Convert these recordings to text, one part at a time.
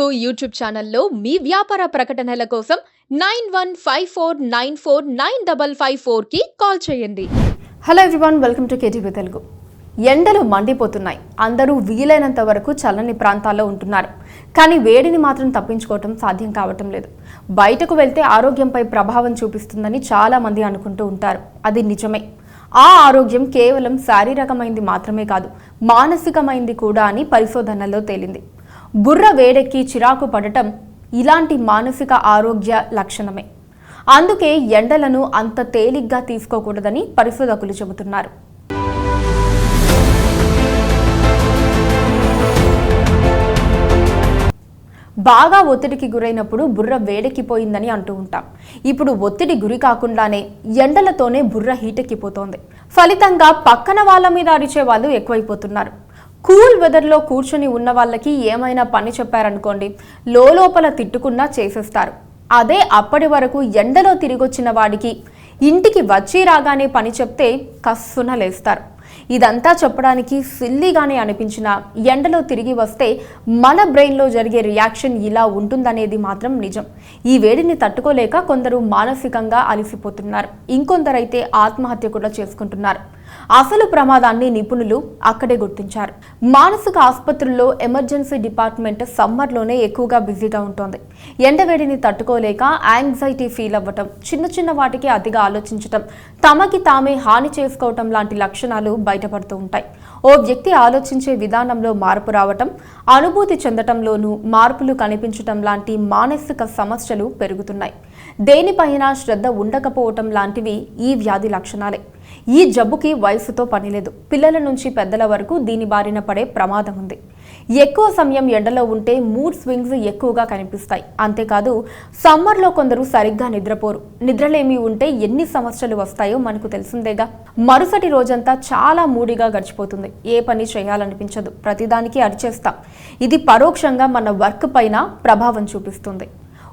Telugu YouTube ఛానల్లో మీ వ్యాపార ప్రకటనల కోసం 9154949554 కి కాల్ చేయండి. Hello everyone, welcome to KTV Telugu. ఎండలు మండిపోతున్నాయి. అందరూ వీలైనంత వరకు చల్లని ప్రాంతాల్లో ఉంటున్నారు. కానీ వేడిని మాత్రం తప్పించుకోవటం సాధ్యం కావటం లేదు. బయటకు వెళ్తే ఆరోగ్యంపై ప్రభావం చూపిస్తుందని చాలా మంది అనుకుంటూ ఉంటారు. అది నిజమే. ఆ ఆరోగ్యం కేవలం శారీరకమైంది మాత్రమే కాదు, మానసికమైంది కూడా అని పరిశోధనల్లో తేలింది. బుర్ర వేడెక్కి చిరాకు పడటం ఇలాంటి మానసిక ఆరోగ్య లక్షణమే. అందుకే ఎండలను అంత తేలిగ్గా తీసుకోకూడదని పరిశోధకులు చెబుతున్నారు. బాగా ఒత్తిడికి గురైనప్పుడు బుర్ర వేడెక్కిపోయిందని అంటూ ఉంటాం. ఇప్పుడు ఒత్తిడి గురి కాకుండానే ఎండలతోనే బుర్ర హీటెక్కిపోతోంది. ఫలితంగా పక్కన వాళ్ళ మీద అరిచే వాళ్ళు ఎక్కువైపోతున్నారు. కూల్ వెదర్లో కూర్చుని ఉన్న వాళ్ళకి ఏమైనా పని చెప్పారనుకోండి, లోపల తిట్టుకున్నా చేసేస్తారు. అదే అప్పటి వరకు ఎండలో తిరిగొచ్చిన వాడికి ఇంటికి వచ్చి రాగానే పని చెప్తే కస్సున లేస్తారు. ఇదంతా చెప్పడానికి సిల్లీగానే అనిపించినా ఎండలో తిరిగి వస్తే మన బ్రెయిన్లో జరిగే రియాక్షన్ ఇలా ఉంటుందనేది మాత్రం నిజం. ఈ వేడిని తట్టుకోలేక కొందరు మానసికంగా అలసిపోతున్నారు. ఇంకొందరైతే ఆత్మహత్య కూడా చేసుకుంటున్నారు. అసలు ప్రమాదాన్ని నిపుణులు అక్కడే గుర్తించారు. మానసిక ఆసుపత్రుల్లో ఎమర్జెన్సీ డిపార్ట్మెంట్ సమ్మర్లోనే ఎక్కువగా బిజీగా ఉంటుంది. ఎండవేడిని తట్టుకోలేక యాంగ్జైటీ ఫీల్ అవ్వటం, చిన్న చిన్న వాటికి అతిగా ఆలోచించటం, తమకి తామే హాని చేసుకోవటం లాంటి లక్షణాలు బయటపడుతూ ఉంటాయి. ఓ వ్యక్తి ఆలోచించే విధానంలో మార్పు రావటం, అనుభూతి చెందటంలోనూ మార్పులు కనిపించటం లాంటి మానసిక సమస్యలు పెరుగుతున్నాయి. దేనిపైన శ్రద్ధ ఉండకపోవటం లాంటివి ఈ వ్యాధి లక్షణాలే. ఈ జబ్బుకి వయసుతో పనిలేదు. పిల్లల నుంచి పెద్దల వరకు దీని బారిన పడే ప్రమాదం ఉంది. ఎక్కువ సమయం ఎండలో ఉంటే మూడ్ స్వింగ్స్ ఎక్కువగా కనిపిస్తాయి. అంతేకాదు, సమ్మర్లో కొందరు సరిగ్గా నిద్రపోరు. నిద్రలేమి ఉంటే ఎన్ని సమస్యలు వస్తాయో మనకు తెలిసిందేగా. మరుసటి రోజంతా చాలా మూడిగా గడిచిపోతుంది. ఏ పని చేయాలనిపించదు. ప్రతిదానికి అరిచేస్తాం. ఇది పరోక్షంగా మన వర్క్ పైన ప్రభావం చూపిస్తుంది.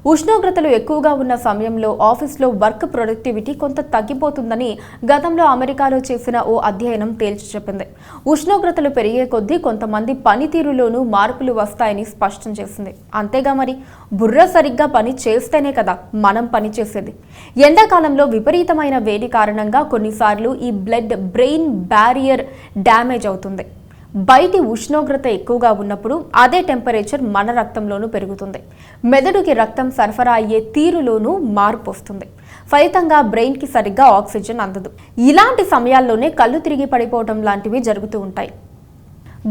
ఉష్ణోగ్రతలు ఎక్కువగా ఉన్న సమయంలో ఆఫీస్లో వర్క్ ప్రొడక్టివిటీ కొంత తగ్గిపోతుందని గతంలో అమెరికాలో చేసిన ఓ అధ్యయనం తేల్చి చెప్పింది. ఉష్ణోగ్రతలు పెరిగే కొద్దీ కొంతమంది పనితీరులోనూ మార్పులు వస్తాయని స్పష్టం చేసింది. అంతేగా మరి, బుర్ర సరిగ్గా పని చేస్తేనే కదా మనం పని చేసేది. ఎండాకాలంలో విపరీతమైన వేడి కారణంగా కొన్నిసార్లు ఈ బ్రెయిన్ బ్యారియర్ డ్యామేజ్ అవుతుంది. బయటి ఉష్ణోగ్రత ఎక్కువగా ఉన్నప్పుడు అదే టెంపరేచర్ మన రక్తంలోనూ పెరుగుతుంది. మెదడుకి రక్తం సరఫరా అయ్యే తీరులోనూ మార్పు వస్తుంది. ఫలితంగా బ్రెయిన్కి సరిగ్గా ఆక్సిజన్ అందదు. ఇలాంటి సమయాల్లోనే కళ్ళు తిరిగి పడిపోవడం లాంటివి జరుగుతూ ఉంటాయి.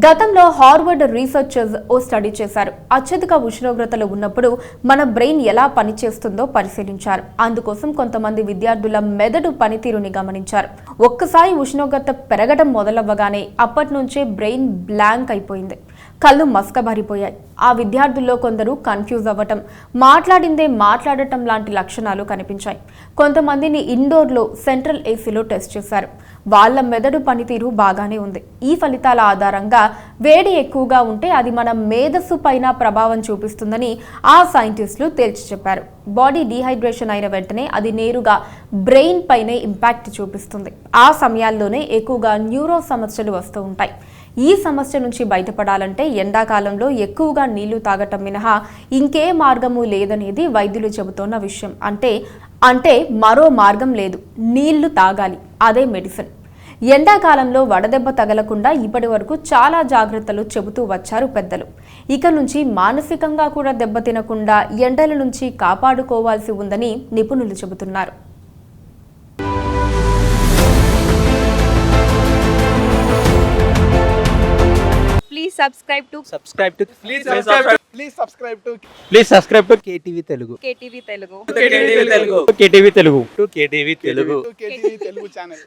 గతంలో హార్వర్డ్ రీసెర్చర్స్ ఓ స్టడీ చేశారు. అత్యధిక ఉష్ణోగ్రతలు ఉన్నప్పుడు మన బ్రెయిన్ ఎలా పనిచేస్తుందో పరిశీలించారు. అందుకోసం కొంతమంది విద్యార్థుల మెదడు పనితీరుని గమనించారు. ఒక్కసారి ఉష్ణోగ్రత పెరగడం మొదలవ్వగానే అప్పటి నుంచే బ్రెయిన్ బ్లాంక్ అయిపోయింది. కళ్ళు మసకబారిపోయాయి. ఆ విద్యార్థుల్లో కొందరు కన్ఫ్యూజ్ అవ్వటం, మాట్లాడిందే మాట్లాడటం లాంటి లక్షణాలు కనిపించాయి. కొంతమందిని ఇండోర్లో సెంట్రల్ ఏసీలో టెస్ట్ చేశారు. వాళ్ళ మెదడు పనితీరు బాగానే ఉంది. ఈ ఫలితాల ఆధారంగా వేడి ఎక్కువగా ఉంటే అది మన మేధస్సు పైన ప్రభావం చూపిస్తుందని ఆ సైంటిస్టులు తేల్చి చెప్పారు. బాడీ డీహైడ్రేషన్ అయిన వెంటనే అది నేరుగా బ్రెయిన్ పైనే ఇంపాక్ట్ చూపిస్తుంది. ఆ సమయాల్లోనే ఎక్కువగా న్యూరో సమస్యలు వస్తూ ఉంటాయి. ఈ సమస్య నుంచి బయటపడాలంటే ఎండాకాలంలో ఎక్కువగా నీళ్లు తాగటం మినహా ఇంకే మార్గము లేదనేది వైద్యులు చెబుతున్న విషయం. అంటే మరో మార్గం లేదు, నీళ్లు తాగాలి, అదే మెడిసిన్. ఎండాకాలంలో వడదెబ్బ తగలకుండా ఇప్పటి వరకు చాలా జాగ్రత్తలు చెబుతూ వచ్చారు పెద్దలు. ఇక నుంచి మానసికంగా కూడా దెబ్బతినకుండా ఎండల నుంచి కాపాడుకోవాల్సి ఉందని నిపుణులు చెబుతున్నారు. Please subscribe to KTV Telugu. KTV Telugu. KTV Telugu channel.